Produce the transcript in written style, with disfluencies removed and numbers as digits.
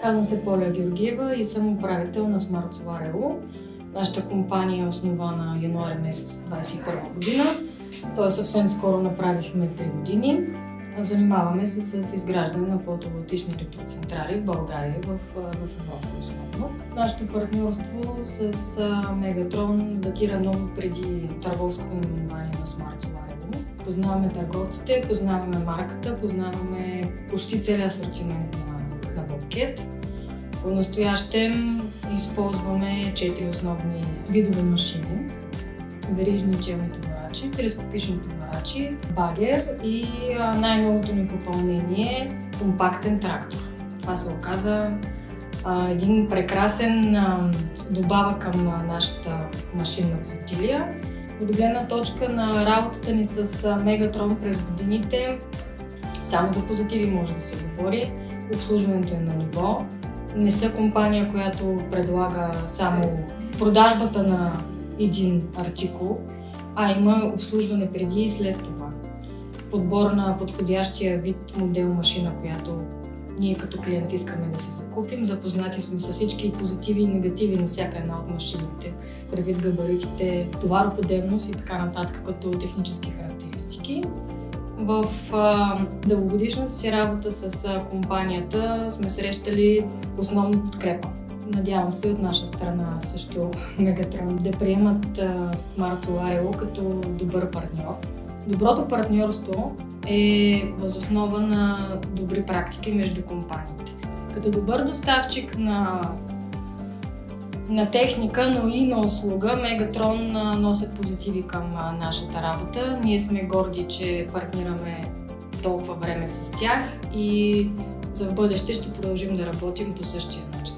Казвам се Поля Георгиева и съм управител на Smart Solar. Нашата компания е основана януари месец 2021 година. Т.е. съвсем скоро направихме 3 години. Занимаваме се с изграждане на фотоволтаични електроцентрали в България и в Европа основно. Нашето партньорство с Мегатрон датира много преди търговското наименование на Smart Solar. Познаваме търговците, познаваме марката, познаваме почти целия асортимент на Bobcat. По-настоящем използваме 4 основни видове машини. Верижни челни товарачи, телескопични товарачи, багер и най-новото ни попълнение – компактен трактор. Това се оказа един прекрасен добавък към нашата машинна флотилия. От гледна точка на работата ни с Мегатрон през годините, само за позитиви може да се говори. Обслужването е на ниво. Не са компания, която предлага само продажбата на един артикул, а има обслужване преди и след това. Подбор на подходящия вид модел машина, която ние като клиент искаме да си закупим. Запознати сме с всички позитиви и негативи на всяка една от машините, предвид габаритите, товароподемност и така нататък като технически характеристики. В дългогодишната си работа с компанията сме срещали основна подкрепа. Надявам се от наша страна също Мегатрон да приемат Smart Solar като добър партньор. Доброто партньорство е въз основа на добри практики между компаниите. Като добър доставчик на техника, но и на услуга, Мегатрон носят позитиви към нашата работа. Ние сме горди, че партнираме толкова време с тях и за в бъдеще ще продължим да работим по същия начин.